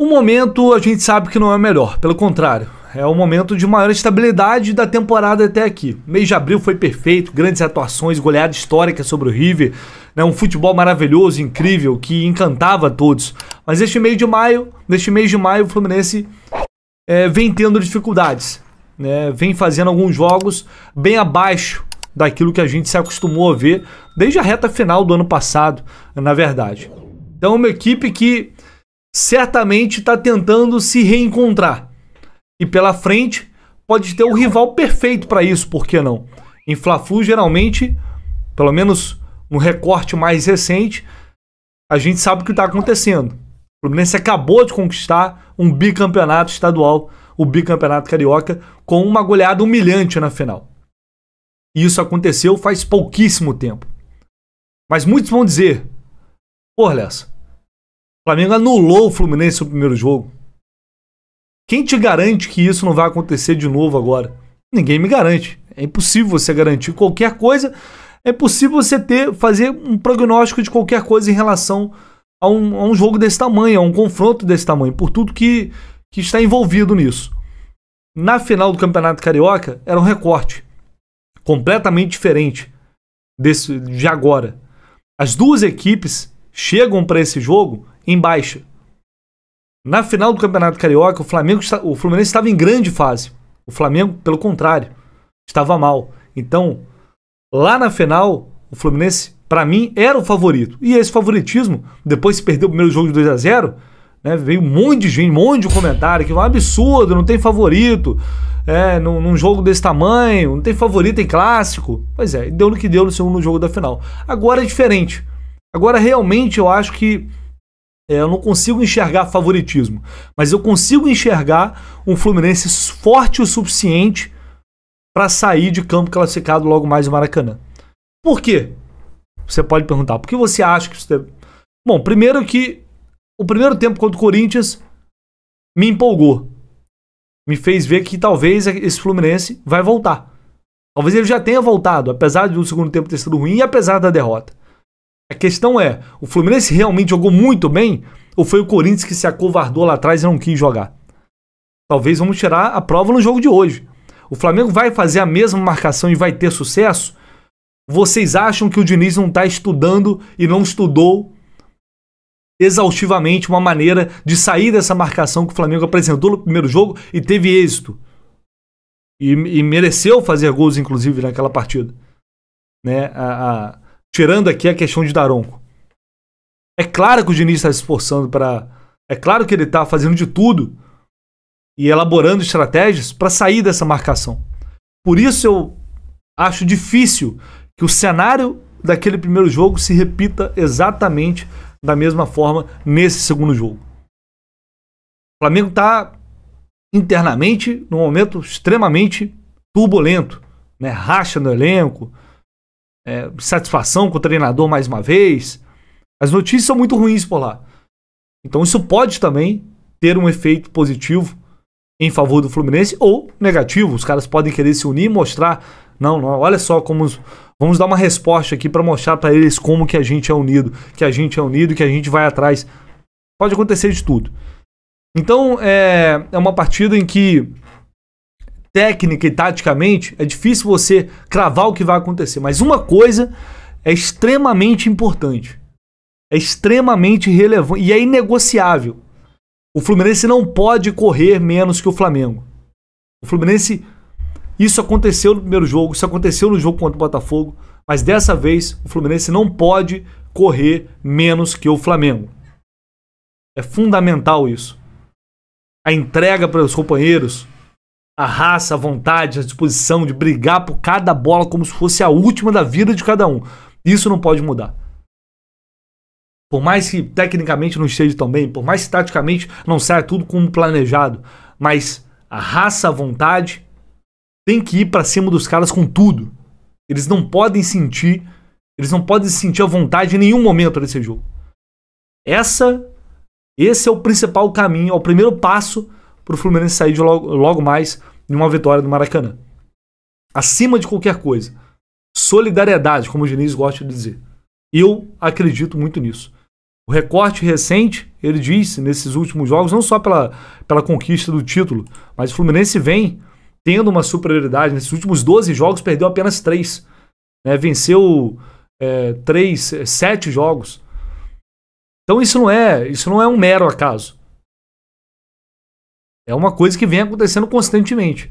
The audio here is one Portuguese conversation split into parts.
O momento a gente sabe que não é o melhor, pelo contrário, é o momento de maior estabilidade da temporada até aqui. O mês de abril foi perfeito, grandes atuações, goleada histórica sobre o River, né, um futebol maravilhoso, incrível, que encantava a todos. Mas neste mês de maio, o Fluminense vem tendo dificuldades, né, vem fazendo alguns jogos bem abaixo daquilo que a gente se acostumou a ver desde a reta final do ano passado, na verdade. Então é uma equipe que certamente está tentando se reencontrar. E pela frente pode ter o rival perfeito para isso, por que não? Em Fla-Flu, geralmente, pelo menos no recorte mais recente, a gente sabe o que está acontecendo. O Fluminense acabou de conquistar um bicampeonato estadual, o bicampeonato carioca, com uma goleada humilhante na final. E isso aconteceu faz pouquíssimo tempo. Mas muitos vão dizer, pô, Lessa, o Flamengo anulou o Fluminense no primeiro jogo. Quem te garante que isso não vai acontecer de novo agora? Ninguém me garante. É impossível você garantir qualquer coisa. É impossível você fazer um prognóstico de qualquer coisa em relação a um jogo desse tamanho, a um confronto desse tamanho, por tudo que está envolvido nisso. Na final do Campeonato Carioca, era um recorte completamente diferente de agora. As duas equipes chegam para esse jogo em baixa. Na final do Campeonato Carioca, o Fluminense estava em grande fase. O Flamengo, pelo contrário, estava mal. Então, lá na final, o Fluminense, para mim, era o favorito. E esse favoritismo, depois que perdeu o primeiro jogo de 2-0, né, veio um monte de gente, um monte de comentário, que é um absurdo, não tem favorito, num jogo desse tamanho, não tem favorito em clássico. Pois é, deu no que deu no segundo jogo da final. Agora é diferente. Agora, realmente, eu acho que eu não consigo enxergar favoritismo, mas eu consigo enxergar um Fluminense forte o suficiente para sair de campo classificado logo mais no Maracanã. Por quê? Você pode perguntar. Por que você acha que isso... Bom, primeiro que o primeiro tempo contra o Corinthians me empolgou. Me fez ver que talvez esse Fluminense vai voltar. Talvez ele já tenha voltado, apesar do segundo tempo ter sido ruim e apesar da derrota. A questão é, o Fluminense realmente jogou muito bem ou foi o Corinthians que se acovardou lá atrás e não quis jogar? Talvez vamos tirar a prova no jogo de hoje. O Flamengo vai fazer a mesma marcação e vai ter sucesso? Vocês acham que o Diniz não está estudando e não estudou exaustivamente uma maneira de sair dessa marcação que o Flamengo apresentou no primeiro jogo e teve êxito? E mereceu fazer gols, inclusive, naquela partida. Né? Tirando aqui a questão de Daronco. É claro que o Diniz está se esforçando para... É claro que ele está fazendo de tudo e elaborando estratégias para sair dessa marcação. Por isso eu acho difícil que o cenário daquele primeiro jogo se repita exatamente da mesma forma nesse segundo jogo. O Flamengo está internamente num momento extremamente turbulento, né? Racha no elenco, satisfação com o treinador mais uma vez. As notícias são muito ruins por lá. Então isso pode também ter um efeito positivo em favor do Fluminense ou negativo. Os caras podem querer se unir e mostrar, não, olha só como vamos dar uma resposta aqui para mostrar para eles como que a gente é unido, que a gente vai atrás. Pode acontecer de tudo. Então é uma partida em que técnica e taticamente é difícil você cravar o que vai acontecer, mas uma coisa é extremamente importante, é extremamente relevante e é inegociável. O Fluminense não pode correr menos que o Flamengo. O Fluminense, isso aconteceu no primeiro jogo, isso aconteceu no jogo contra o Botafogo, mas dessa vez o Fluminense não pode correr menos que o Flamengo. É fundamental isso. A entrega para os companheiros, a raça, a vontade, a disposição de brigar por cada bola como se fosse a última da vida de cada um. Isso não pode mudar. Por mais que tecnicamente não esteja tão bem, por mais que taticamente não saia tudo como planejado, mas a raça, a vontade tem que ir para cima dos caras com tudo. Eles não podem sentir a vontade em nenhum momento desse jogo. Esse é o principal caminho, é o primeiro passo para o Fluminense sair de logo mais de uma vitória do Maracanã. Acima de qualquer coisa, solidariedade, como o Diniz gosta de dizer. Eu acredito muito nisso. O recorte recente, ele diz, nesses últimos jogos, não só pela conquista do título, mas o Fluminense vem tendo uma superioridade. Nesses últimos 12 jogos, perdeu apenas 3. Né? Venceu 7 jogos. Então isso não é um mero acaso. É uma coisa que vem acontecendo constantemente.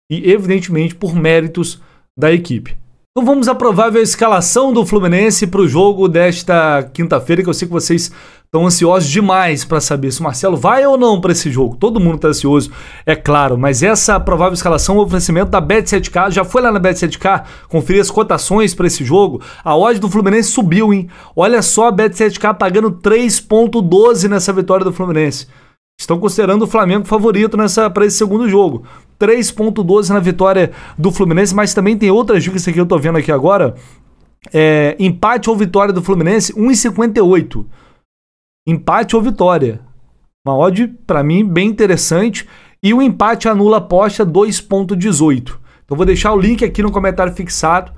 E, evidentemente, por méritos da equipe. Então vamos à provável escalação do Fluminense para o jogo desta quinta-feira, que eu sei que vocês estão ansiosos demais para saber se o Marcelo vai ou não para esse jogo. Todo mundo está ansioso, é claro, mas essa provável escalação é um oferecimento da Bet7k. Já foi lá na Bet7k conferir as cotações para esse jogo? A odd do Fluminense subiu, hein? Olha só, a Bet7k pagando 3,12 nessa vitória do Fluminense. Estão considerando o Flamengo favorito para esse segundo jogo. 3,12 na vitória do Fluminense, mas também tem outras dicas que eu tô vendo aqui agora. Empate ou vitória do Fluminense, 1,58. Empate ou vitória. Uma odd, para mim, bem interessante. E o empate anula a aposta, 2,18. Então vou deixar o link aqui no comentário fixado.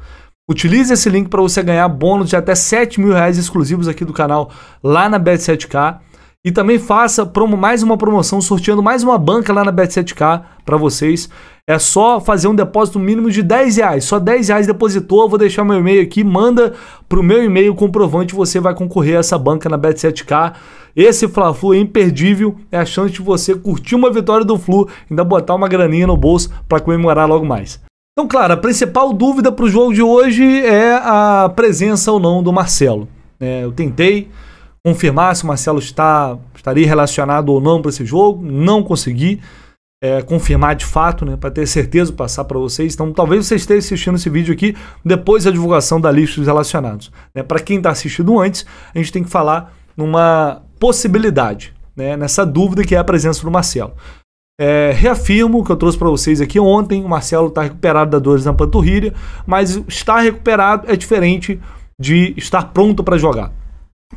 Utilize esse link para você ganhar bônus de até R$7.000 exclusivos aqui do canal, lá na Bet7k. E também faça mais uma promoção, sorteando mais uma banca lá na Bet7k para vocês. É só fazer um depósito mínimo de R$10. Só R$10 depositou, eu vou deixar meu e-mail aqui, manda para o meu e-mail comprovante, você vai concorrer a essa banca na Bet7k. Esse Fla-Flu é imperdível, é a chance de você curtir uma vitória do Flu, ainda botar uma graninha no bolso para comemorar logo mais. Então, claro, a principal dúvida para o jogo de hoje é a presença ou não do Marcelo. Eu tentei confirmar se o Marcelo estaria relacionado ou não para esse jogo, não consegui confirmar de fato, né, para ter certeza, passar para vocês. Então talvez você esteja assistindo esse vídeo aqui depois da divulgação da lista dos relacionados. Para quem está assistindo antes, a gente tem que falar numa possibilidade, né, nessa dúvida que é a presença do Marcelo. Reafirmo o que eu trouxe para vocês aqui ontem, o Marcelo está recuperado da dores na panturrilha, mas estar recuperado é diferente de estar pronto para jogar.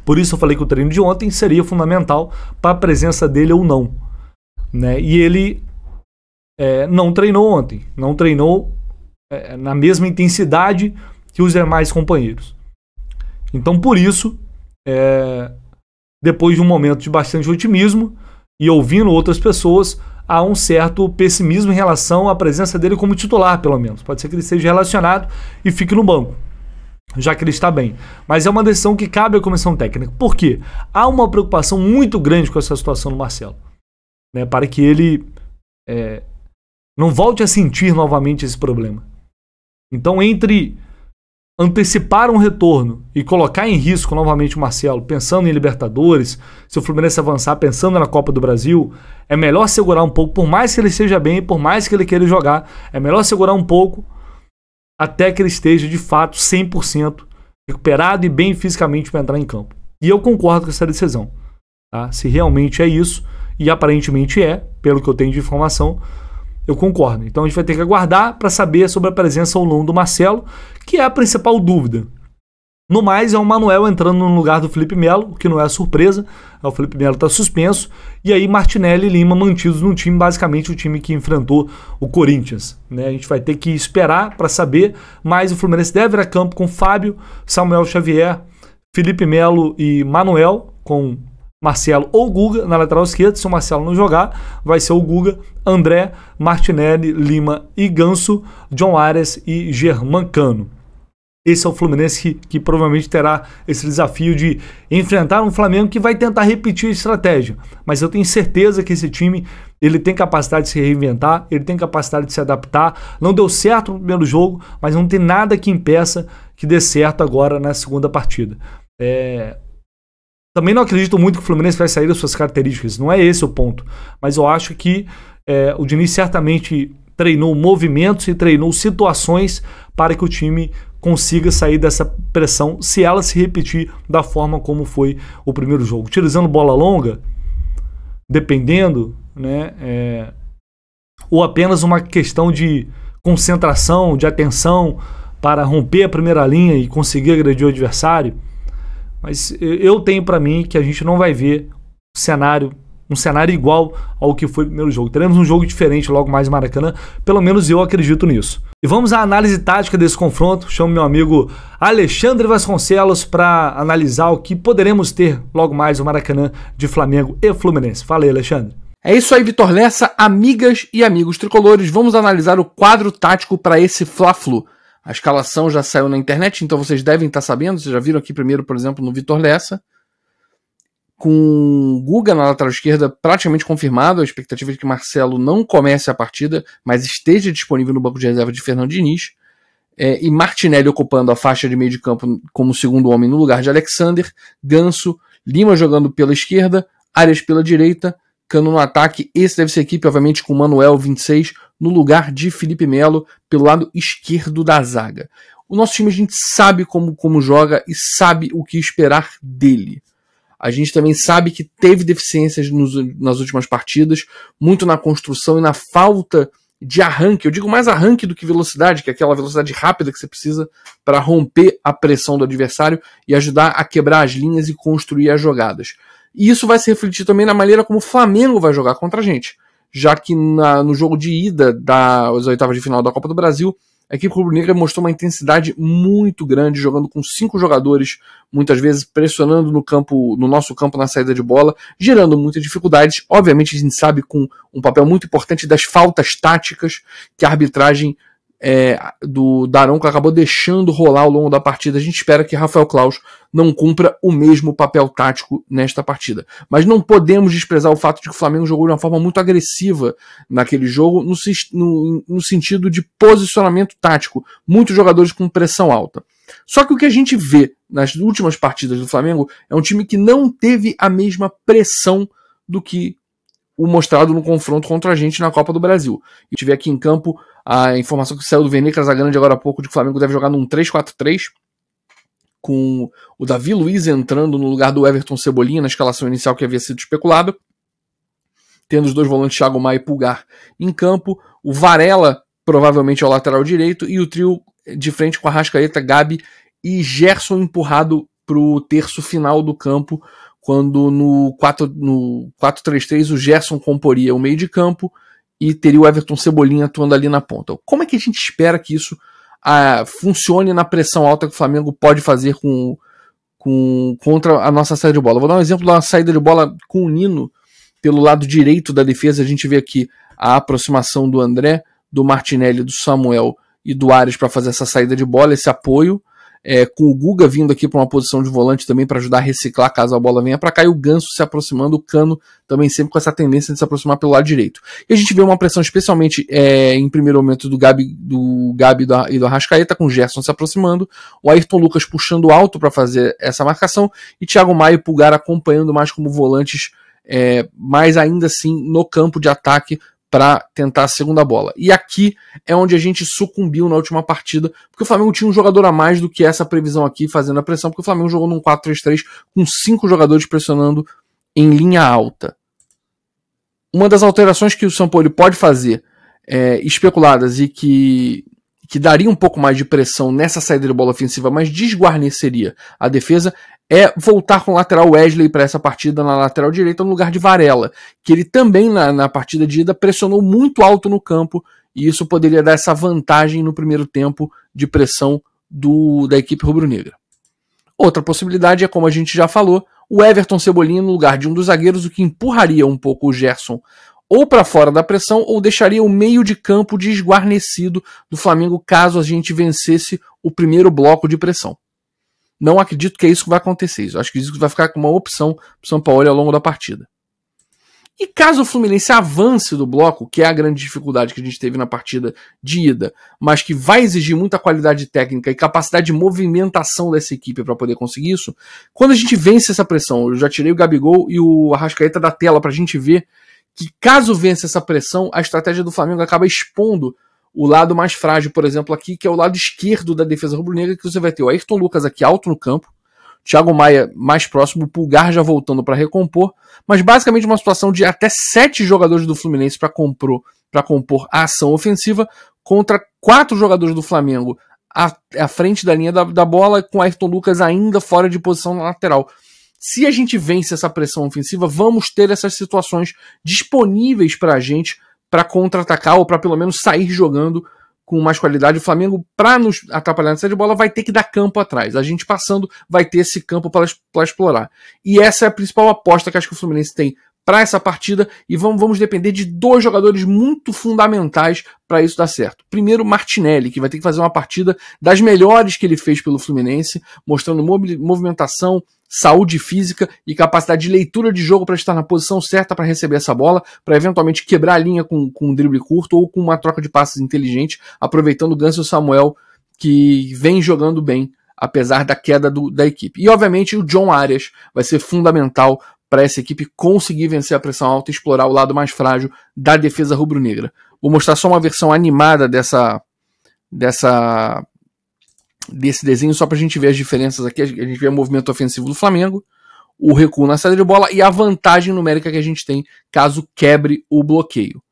Por isso eu falei que o treino de ontem seria fundamental para a presença dele ou não. Né? E ele não treinou ontem. Não treinou na mesma intensidade que os demais companheiros. Então, por isso, depois de um momento de bastante otimismo e ouvindo outras pessoas, há um certo pessimismo em relação à presença dele como titular, pelo menos. Pode ser que ele seja relacionado e fique no banco, já que ele está bem. Mas é uma decisão que cabe à comissão técnica. Por quê? Há uma preocupação muito grande com essa situação do Marcelo, né, para que ele não volte a sentir novamente esse problema. Então, entre antecipar um retorno e colocar em risco novamente o Marcelo, pensando em Libertadores, se o Fluminense avançar pensando na Copa do Brasil, é melhor segurar um pouco, por mais que ele esteja bem, por mais que ele queira jogar, é melhor segurar um pouco até que ele esteja, de fato, 100% recuperado e bem fisicamente para entrar em campo. E eu concordo com essa decisão. Tá? Se realmente é isso, e aparentemente pelo que eu tenho de informação, eu concordo. Então a gente vai ter que aguardar para saber sobre a presença ou não do Marcelo, que é a principal dúvida. No mais, é o Manuel entrando no lugar do Felipe Melo, o que não é surpresa. O Felipe Melo está suspenso. E aí Martinelli e Lima mantidos no time, basicamente o time que enfrentou o Corinthians. Né? A gente vai ter que esperar para saber, mas o Fluminense deve ir a campo com Fábio, Samuel Xavier, Felipe Melo e Manuel, com Marcelo ou Guga na lateral esquerda. Se o Marcelo não jogar, vai ser o Guga, André, Martinelli, Lima e Ganso, John Arias e Germancano. Esse é o Fluminense que provavelmente terá esse desafio de enfrentar um Flamengo que vai tentar repetir a estratégia. Mas eu tenho certeza que esse time ele tem capacidade de se reinventar, ele tem capacidade de se adaptar. Não deu certo no primeiro jogo, mas não tem nada que impeça que dê certo agora na segunda partida. Também não acredito muito que o Fluminense vai sair das suas características, não é esse o ponto. Mas eu acho que o Diniz certamente treinou movimentos e treinou situações para que o time consiga sair dessa pressão, se ela se repetir da forma como foi o primeiro jogo. Utilizando bola longa, dependendo, né, ou apenas uma questão de concentração, de atenção para romper a primeira linha e conseguir agredir o adversário. Mas eu tenho para mim que a gente não vai ver cenário um cenário igual ao que foi o primeiro jogo. Teremos um jogo diferente logo mais no Maracanã, pelo menos eu acredito nisso. E vamos à análise tática desse confronto. Chamo meu amigo Alexandre Vasconcelos para analisar o que poderemos ter logo mais no Maracanã de Flamengo e Fluminense. Fala aí, Alexandre. É isso aí, Vitor Lessa, amigas e amigos tricolores. Vamos analisar o quadro tático para esse Fla-Flu. A escalação já saiu na internet, então vocês devem estar sabendo. Vocês já viram aqui primeiro, por exemplo, no Vitor Lessa, com Guga na lateral esquerda praticamente confirmado. A expectativa é de que Marcelo não comece a partida, mas esteja disponível no banco de reserva de Fernando Diniz. E Martinelli ocupando a faixa de meio de campo como segundo homem no lugar de Alexander. Ganso, Lima jogando pela esquerda, Arias pela direita, Cano no ataque. Esse deve ser a equipe, obviamente, com Manuel, 26, no lugar de Felipe Melo, pelo lado esquerdo da zaga. O nosso time, a gente sabe como joga e sabe o que esperar dele. A gente também sabe que teve deficiências nas últimas partidas, muito na construção e na falta de arranque. Eu digo mais arranque do que velocidade, que é aquela velocidade rápida que você precisa para romper a pressão do adversário e ajudar a quebrar as linhas e construir as jogadas. E isso vai se refletir também na maneira como o Flamengo vai jogar contra a gente, já que no jogo de ida das oitavas de final da Copa do Brasil, a equipe rubro-negra mostrou uma intensidade muito grande, jogando com 5 jogadores, muitas vezes pressionando no nosso campo na saída de bola, gerando muitas dificuldades. Obviamente a gente sabe com um papel muito importante das faltas táticas que a arbitragem do Daronco acabou deixando rolar ao longo da partida. A gente espera que Rafael Claus não cumpra o mesmo papel tático nesta partida. Mas não podemos desprezar o fato de que o Flamengo jogou de uma forma muito agressiva naquele jogo, no sentido de posicionamento tático. Muitos jogadores com pressão alta. Só que o que a gente vê nas últimas partidas do Flamengo é um time que não teve a mesma pressão do que o mostrado no confronto contra a gente na Copa do Brasil. E tive aqui em campo a informação que saiu do Vene Casagrande agora há pouco de que o Flamengo deve jogar num 3-4-3, com o Davi Luiz entrando no lugar do Everton Cebolinha na escalação inicial que havia sido especulada, tendo os dois volantes Thiago Maia e Pulgar em campo, o Varela provavelmente ao lateral direito e o trio de frente com Arrascaeta, Gabi e Gerson empurrado para o terço final do campo, quando no 4-3-3 o Gerson comporia o meio de campo e teria o Everton Cebolinha atuando ali na ponta. Como é que a gente espera que isso funcione na pressão alta que o Flamengo pode fazer contra a nossa saída de bola? Vou dar um exemplo da saída de bola com o Nino pelo lado direito da defesa. A gente vê aqui a aproximação do André, do Martinelli, do Samuel e do Arias para fazer essa saída de bola, esse apoio. Com o Guga vindo aqui para uma posição de volante também para ajudar a reciclar caso a bola venha para cá, e o Ganso se aproximando, o Cano também sempre com essa tendência de se aproximar pelo lado direito. E a gente vê uma pressão especialmente em primeiro momento do Gabi e do Arrascaeta, com o Gerson se aproximando, o Ayrton Lucas puxando alto para fazer essa marcação e Thiago Maia e Pulgar acompanhando mais como volantes, mas ainda assim no campo de ataque para tentar a segunda bola. E aqui é onde a gente sucumbiu na última partida, porque o Flamengo tinha um jogador a mais do que essa previsão aqui, fazendo a pressão, porque o Flamengo jogou num 4-3-3 com 5 jogadores pressionando em linha alta. Uma das alterações que o Sampaoli pode fazer, especuladas, e que daria um pouco mais de pressão nessa saída de bola ofensiva, mas desguarneceria a defesa, é voltar com o lateral Wesley para essa partida na lateral direita no lugar de Varela, que ele também na partida de ida pressionou muito alto no campo, e isso poderia dar essa vantagem no primeiro tempo de pressão da equipe rubro-negra. Outra possibilidade é, como a gente já falou, o Everton Cebolinha no lugar de um dos zagueiros, o que empurraria um pouco o Gerson ou para fora da pressão, ou deixaria o meio de campo desguarnecido do Flamengo caso a gente vencesse o primeiro bloco de pressão. Não acredito que é isso que vai acontecer. Eu acho que isso vai ficar como uma opção para o Sampaoli ao longo da partida. E caso o Fluminense avance do bloco, que é a grande dificuldade que a gente teve na partida de ida, mas que vai exigir muita qualidade técnica e capacidade de movimentação dessa equipe para poder conseguir isso, quando a gente vence essa pressão, eu já tirei o Gabigol e o Arrascaeta da tela para a gente ver que caso vença essa pressão, a estratégia do Flamengo acaba expondo o lado mais frágil, por exemplo, aqui, que é o lado esquerdo da defesa rubro-negra, que você vai ter o Ayrton Lucas aqui alto no campo, Thiago Maia mais próximo, o Pulgar já voltando para recompor, mas basicamente uma situação de até 7 jogadores do Fluminense para compor a ação ofensiva contra 4 jogadores do Flamengo à frente da linha da bola, com o Ayrton Lucas ainda fora de posição na lateral. se a gente vence essa pressão ofensiva, vamos ter essas situações disponíveis pra gente para contra-atacar ou para pelo menos sair jogando com mais qualidade. O Flamengo, para nos atrapalhar nessa de bola, vai ter que dar campo atrás. A gente passando vai ter esse campo para explorar. E essa é a principal aposta que acho que o Fluminense tem para essa partida, e vamos depender de 2 jogadores muito fundamentais para isso dar certo. Primeiro, Martinelli, que vai ter que fazer uma partida das melhores que ele fez pelo Fluminense, mostrando movimentação, saúde física e capacidade de leitura de jogo para estar na posição certa para receber essa bola, para eventualmente quebrar a linha com um drible curto ou com uma troca de passes inteligente, aproveitando o Ganso Samuel, que vem jogando bem, apesar da queda da equipe. E, obviamente, o John Arias vai ser fundamental para essa equipe conseguir vencer a pressão alta e explorar o lado mais frágil da defesa rubro-negra. Vou mostrar só uma versão animada desse desenho, só para a gente ver as diferenças aqui. A gente vê o movimento ofensivo do Flamengo, o recuo na saída de bola e a vantagem numérica que a gente tem caso quebre o bloqueio.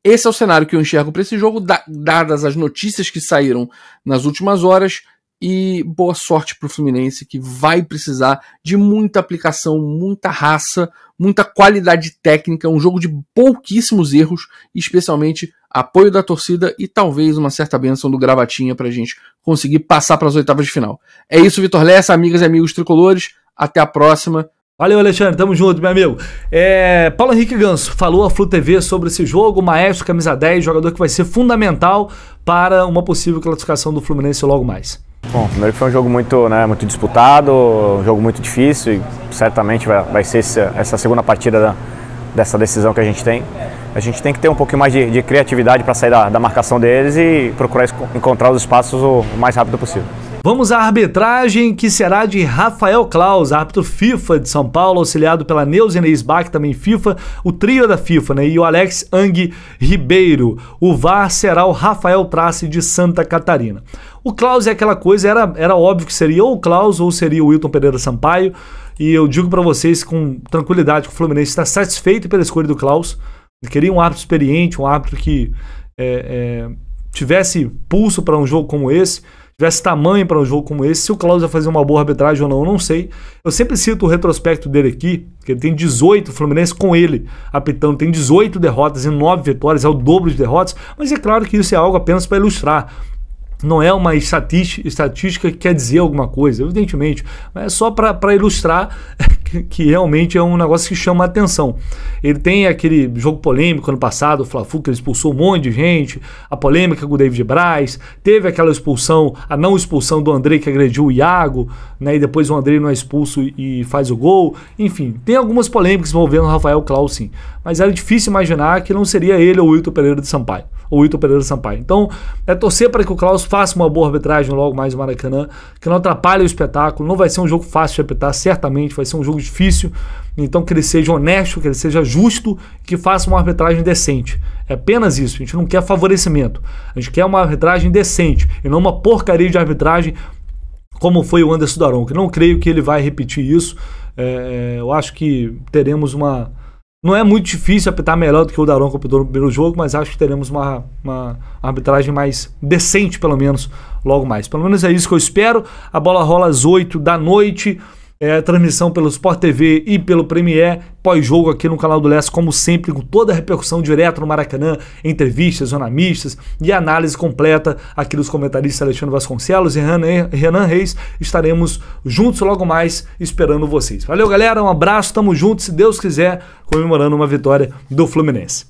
Esse é o cenário que eu enxergo para esse jogo, dadas as notícias que saíram nas últimas horas. E boa sorte para o Fluminense, que vai precisar de muita aplicação, muita raça, muita qualidade técnica, um jogo de pouquíssimos erros, especialmente apoio da torcida e talvez uma certa bênção do Gravatinha para a gente conseguir passar para as oitavas de final. É isso, Vitor Lessa, amigas e amigos tricolores, até a próxima. Valeu, Alexandre, tamo junto, meu amigo. Paulo Henrique Ganso falou à Flu TV sobre esse jogo, Maestro, camisa 10, jogador que vai ser fundamental para uma possível classificação do Fluminense logo mais. Bom, primeiro que foi um jogo muito disputado, um jogo muito difícil e certamente vai ser essa segunda partida dessa decisão que a gente tem. A gente tem que ter um pouquinho mais de criatividade para sair da marcação deles e procurar encontrar os espaços o mais rápido possível. Vamos à arbitragem, que será de Rafael Claus, árbitro FIFA de São Paulo, auxiliado pela Neuza Inês Bach, também FIFA, o trio da FIFA, né? E o Alex Ang Ribeiro. O VAR será o Rafael Trace de Santa Catarina. O Claus é aquela coisa, era óbvio que seria ou o Claus ou seria o Wilton Pereira Sampaio, e eu digo para vocês com tranquilidade que o Fluminense está satisfeito pela escolha do Claus. Ele queria um árbitro experiente, um árbitro que tivesse pulso para um jogo como esse, tivesse tamanho para um jogo como esse. Se o Claus vai fazer uma boa arbitragem ou não, eu não sei. Eu sempre cito o retrospecto dele aqui, que ele tem 18, o Fluminense com ele apitando, tem 18 derrotas e 9 vitórias, é o dobro de derrotas, mas é claro que isso é algo apenas para ilustrar. Não é uma estatística que quer dizer alguma coisa, evidentemente, mas é só para ilustrar que realmente é um negócio que chama a atenção. Ele tem aquele jogo polêmico ano passado, o Fla-Flu, que ele expulsou um monte de gente, a polêmica com o David Braz, teve aquela expulsão, a não expulsão do Andrei que agrediu o Iago, né, e depois o Andrei não é expulso e faz o gol. Enfim, tem algumas polêmicas envolvendo o Rafael Claus, sim, mas era difícil imaginar que não seria ele ou o Wilton Pereira de Sampaio. Então, é torcer para que o Claus faça uma boa arbitragem logo mais no Maracanã, que não atrapalhe o espetáculo. Não vai ser um jogo fácil de apitar, certamente vai ser um jogo difícil. Então, que ele seja honesto, que ele seja justo, que faça uma arbitragem decente. É apenas isso. A gente não quer favorecimento, a gente quer uma arbitragem decente e não uma porcaria de arbitragem como foi o Anderson Daronco. Não creio que ele vai repetir isso. Eu acho que teremos uma... Não é muito difícil apitar melhor do que o Daronco apitou no primeiro jogo, mas acho que teremos uma arbitragem mais decente, pelo menos, logo mais. Pelo menos é isso que eu espero. A bola rola às 8 da noite. Transmissão pelo Sport TV e pelo Premier, pós-jogo aqui no canal do Lessa, como sempre, com toda a repercussão direto no Maracanã, entrevistas, jornalistas e análise completa aqui dos comentaristas Alexandre Vasconcelos e Renan Reis. Estaremos juntos logo mais esperando vocês. Valeu, galera, um abraço, tamo junto, se Deus quiser, comemorando uma vitória do Fluminense.